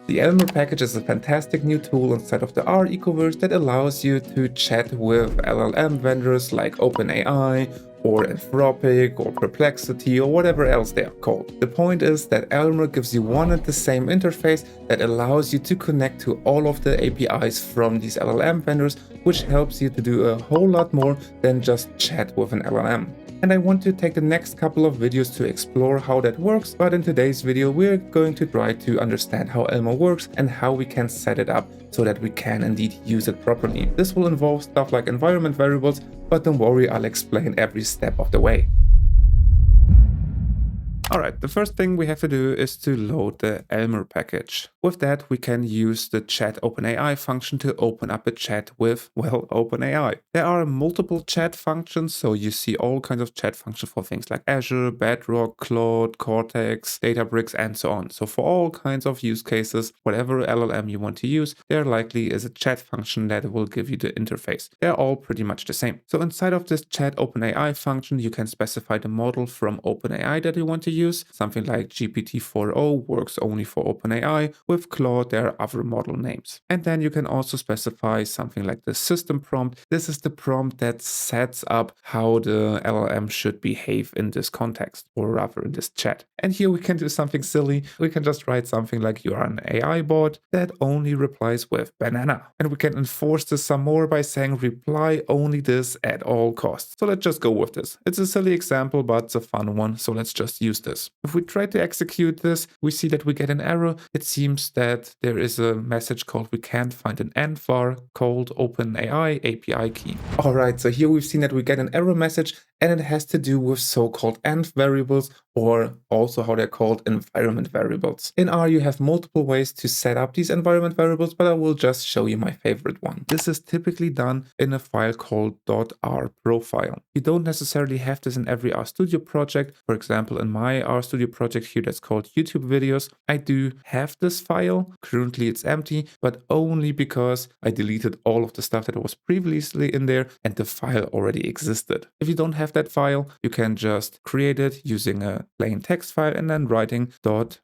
The ellmer package is a fantastic new tool inside of the R ecoverse that allows you to chat with LLM vendors like OpenAI or Anthropic or Perplexity or whatever else they are called. The point is that ellmer gives you one and the same interface that allows you to connect to all of the APIs from these LLM vendors, which helps you to do a whole lot more than just chat with an LLM. And I want to take the next couple of videos to explore how that works, but in today's video we're going to try to understand how ellmer works and how we can set it up so that we can indeed use it properly. This will involve stuff like environment variables, but don't worry, I'll explain every step of the way. Alright, the first thing we have to do is to load the ellmer package. With that, we can use the chat OpenAI function to open up a chat with, well, OpenAI. There are multiple chat functions, so you see all kinds of chat functions for things like Azure, Bedrock, Claude, Cortex, Databricks, and so on. So for all kinds of use cases, whatever LLM you want to use, there likely is a chat function that will give you the interface. They're all pretty much the same. So inside of this chat OpenAI function, you can specify the model from OpenAI that you want to use. Something like GPT-4o works only for OpenAI. With Claude, there are other model names. And then you can also specify something like the system prompt. This is the prompt that sets up how the LLM should behave in this context, or rather in this chat. And here we can do something silly. We can just write something like, you are an AI bot that only replies with banana. And we can enforce this some more by saying reply only this at all costs. So let's just go with this. It's a silly example, but it's a fun one. So let's just use this. If we try to execute this, we see that we get an error. It seems that there is a message called we can't find an env var called OpenAI API key. Alright, so here we've seen that we get an error message, and it has to do with so-called env variables, or also how they're called environment variables. In R, you have multiple ways to set up these environment variables, but I will just show you my favorite one. This is typically done in a file called .r profile. You don't necessarily have this in every RStudio project. For example, in my RStudio project here that's called YouTube videos, I do have this file. Currently it's empty, but only because I deleted all of the stuff that was previously in there and the file already existed. If you don't have that file, you can just create it using a plain text file and then writing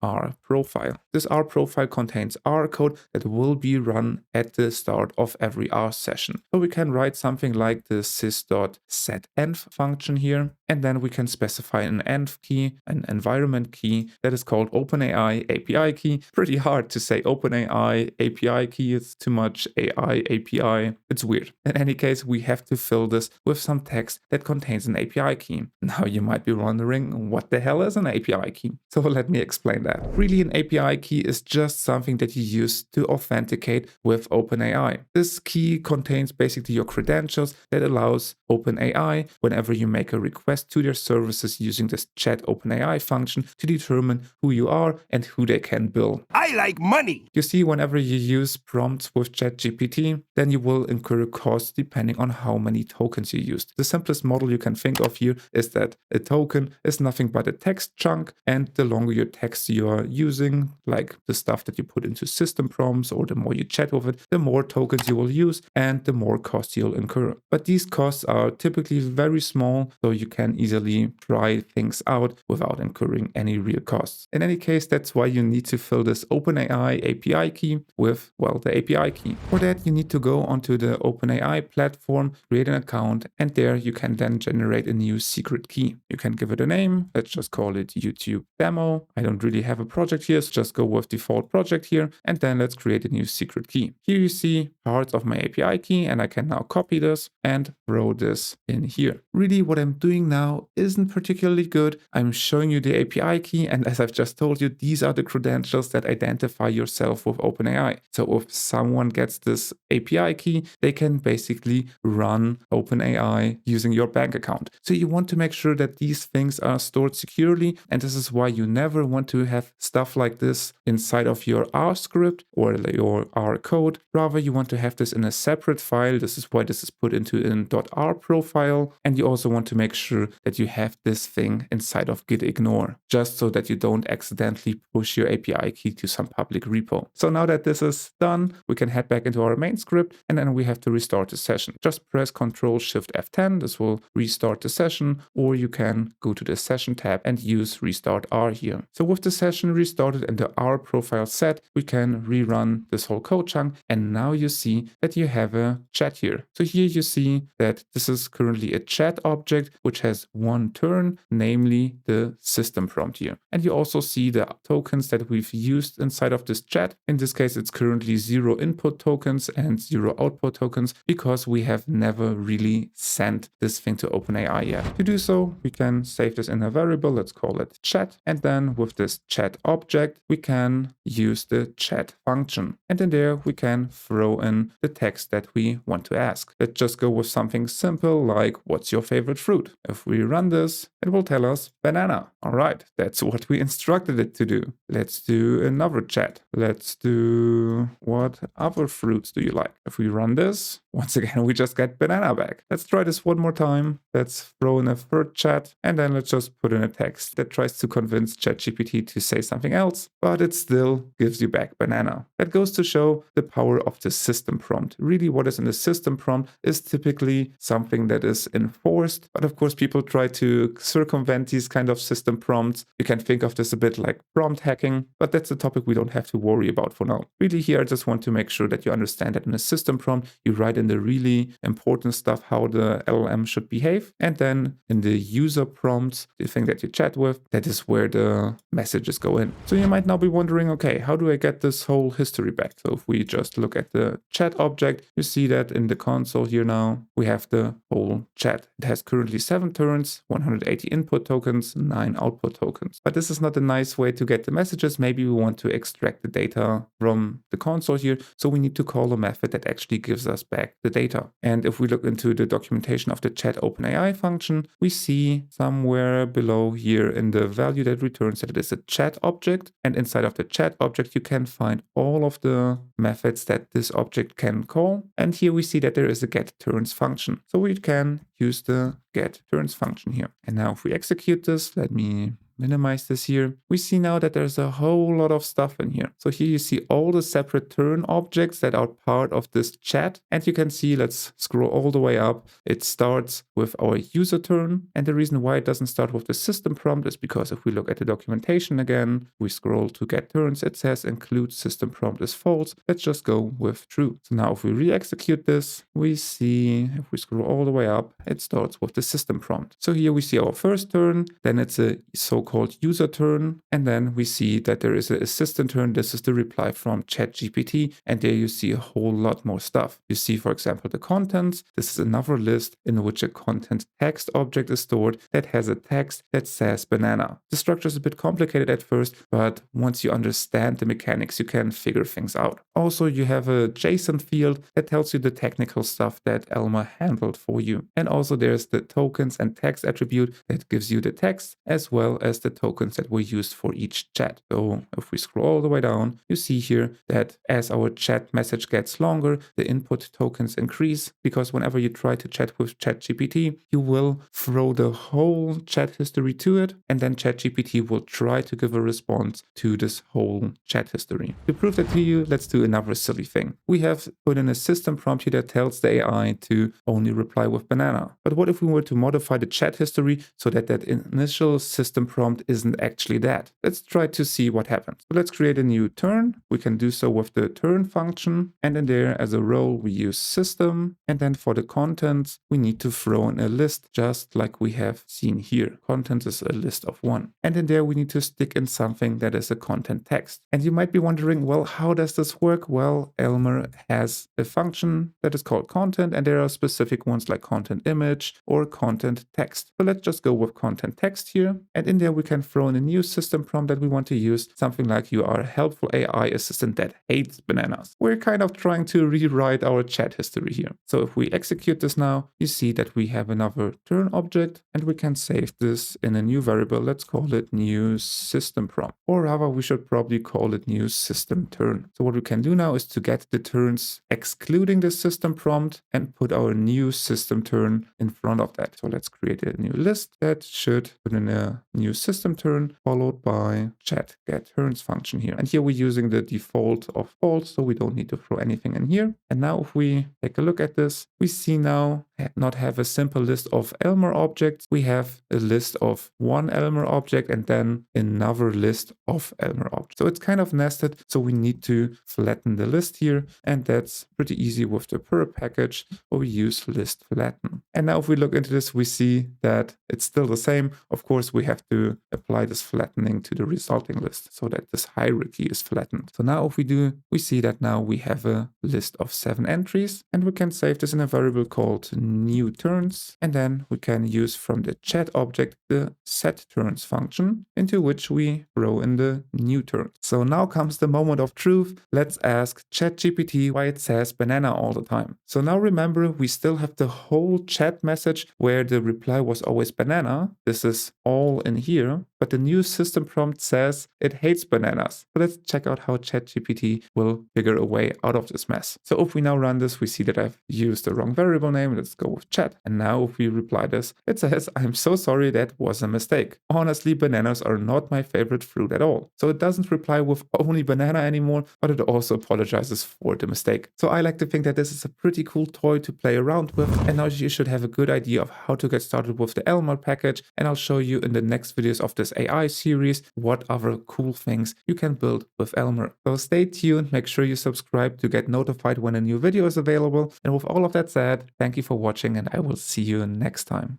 .r profile. This R profile contains R code that will be run at the start of every R session. So we can write something like the sys.setEnv function here, and then we can specify an env key, an environment key that is called OpenAI API key. Pretty hard to say OpenAI API key, it's too much AI API. It's weird. In any case, we have to fill this with some text that contains an API key. Now you might be wondering, what the hell is an API key? So let me explain that. Really, an API key is just something that you use to authenticate with OpenAI. This key contains basically your credentials that allows OpenAI, whenever you make a request to their services using this chat OpenAI function, to determine who you are and who they can bill. I like money! You see, whenever you use prompts with ChatGPT, then you will incur costs depending on how many tokens you used. The simplest model you can think of here is that a token is nothing but a text chunk, and the longer your text you are using, like the stuff that you put into system prompts, or the more you chat with it, the more tokens you will use and the more costs you'll incur. But these costs are typically very small, so you can easily try things out without incurring any real costs. In any case, that's why you need to fill this OpenAI API key with, well, the API key. For that, you need to go onto the OpenAI platform, create an account, and there you can then generate a new secret key. You can give it a name. Let's just call it YouTube demo. I don't really have a project here, so just go with default project here, and then let's create a new secret key. Here you see parts of my API key, and I can now copy this and throw this in here. Really, what I'm doing now isn't particularly good. I'm showing you the API key, and as I've just told you, these are the credentials that identify yourself with OpenAI. So if someone gets this API key, they can basically run OpenAI using your bank account. So you want to make sure that these things are stored securely, and this is why you never want to have stuff like this inside of your R script or your R code. Rather, you want to have this in a separate file. This is why this is put into an .r profile, and you also want to make sure that you have this thing inside of git ignore, just so that you don't accidentally push your API key to some public repo. So now that this is done, we can head back into our main script, and then we have to restart the session. Just press Ctrl Shift F10. This will restart restart the session, or you can go to the session tab and use restart R here. So with the session restarted and the R profile set, we can rerun this whole code chunk, and now you see that you have a chat here. So here you see that this is currently a chat object which has one turn, namely the system prompt here. And you also see the tokens that we've used inside of this chat. In this case, it's currently 0 input tokens and 0 output tokens because we have never really sent this thing to OpenAI yet. To do so, we can save this in a variable, let's call it chat. And then with this chat object, we can use the chat function. And in there, we can throw in the text that we want to ask. Let's just go with something simple like, what's your favorite fruit? If we run this, it will tell us banana. All right, that's what we instructed it to do. Let's do another chat. Let's do, what other fruits do you like? If we run this, once again, we just get banana back. Let's try this one more time. Let's throw in a third chat, and then let's just put in a text that tries to convince ChatGPT to say something else, but it still gives you back banana. That goes to show the power of the system prompt. Really, what is in the system prompt is typically something that is enforced, but of course, people try to circumvent these kind of system prompts. You can think of this a bit like prompt hacking, but that's a topic we don't have to worry about for now. Really, here, I just want to make sure that you understand that in a system prompt, you write in the really important stuff, how the LLM should behave. And then in the user prompts, the thing that you chat with, that is where the messages go in. So you might now be wondering, okay, how do I get this whole history back? So if we just look at the chat object, you see that in the console here now, we have the whole chat. It has currently 7 turns, 180 input tokens, 9 output tokens. But this is not a nice way to get the messages. Maybe we want to extract the data from the console here. So we need to call a method that actually gives us back the data. And if we look into the documentation of the chat OpenAI function, we see somewhere below here in the value that returns that it is a chat object. And inside of the chat object, you can find all of the methods that this object can call. And here we see that there is a getTurns function. So we can use the getTurns function here. And now if we execute this, let me minimize this here, we see now that there's a whole lot of stuff in here. So here you see all the separate turn objects that are part of this chat. And you can see, let's scroll all the way up. It starts with our user turn. And the reason why it doesn't start with the system prompt is because if we look at the documentation again, we scroll to get turns, it says include system prompt is false. Let's just go with true. So now if we re-execute this, we see, if we scroll all the way up, it starts with the system prompt. So here we see our first turn, then it's a so-called user turn, and then we see that there is an assistant turn. This is the reply from ChatGPT, and there you see a whole lot more stuff. You see, for example, the contents. This is another list in which a content text object is stored that has a text that says banana. The structure is a bit complicated at first, but once you understand the mechanics, you can figure things out. Also, you have a JSON field that tells you the technical stuff that ellmer handled for you. And also there's the tokens and text attribute that gives you the text as well as the tokens that were used for each chat. So if we scroll all the way down, you see here that as our chat message gets longer, the input tokens increase, because whenever you try to chat with ChatGPT, you will throw the whole chat history to it, and then ChatGPT will try to give a response to this whole chat history. To prove that to you, let's do another silly thing. We have put in a system prompt here that tells the AI to only reply with banana. But what if we were to modify the chat history so that that initial system prompt isn't actually that? Let's try to see what happens. So let's create a new turn. We can do so with the turn function. And in there, as a role, we use system. And then for the contents, we need to throw in a list, just like we have seen here. Contents is a list of 1. And in there, we need to stick in something that is a content text. And you might be wondering, well, how does this work? Well, ellmer has a function that is called content, and there are specific ones like content image or content text. So let's just go with content text here. And in there, we can throw in a new system prompt that we want to use, something like you are a helpful AI assistant that hates bananas. We're kind of trying to rewrite our chat history here. So if we execute this now, you see that we have another turn object, and we can save this in a new variable. Let's call it new system prompt, or rather we should probably call it new system turn. So what we can do now is to get the turns excluding the system prompt and put our new system turn in front of that. So let's create a new list that should put in a new system turn followed by chat get turns function here. And here we're using the default of false, so we don't need to throw anything in here. And now if we take a look at this, we see now not have a simple list of ellmer objects. We have a list of one ellmer object and then another list of ellmer objects. So it's kind of nested. So we need to flatten the list here. And that's pretty easy with the per package where we use list flatten. And now if we look into this, we see that it's still the same. Of course, we have to apply this flattening to the resulting list so that this hierarchy is flattened. So now if we do, we see that now we have a list of 7 entries, and we can save this in a variable called new turns. And then we can use from the chat object the set turns function, into which we throw in the new turns. So now comes the moment of truth. Let's ask ChatGPT why it says banana all the time. So now remember, we still have the whole chat message where the reply was always banana. This is all in here, but the new system prompt says it hates bananas. So let's check out how ChatGPT will figure a way out of this mess. So if we now run this, we see that I've used the wrong variable name. Let's go with chat. And now if we reply this, it says, I'm so sorry, that was a mistake. Honestly, bananas are not my favorite fruit at all. So it doesn't reply with only banana anymore, but it also apologizes for the mistake. So I like to think that this is a pretty cool toy to play around with. And now you should have a good idea of how to get started with the ellmer package. And I'll show you in the next videos of this AI series what other cool things you can build with ellmer. So stay tuned, make sure you subscribe to get notified when a new video is available. And with all of that said, thank you for watching, and I will see you next time.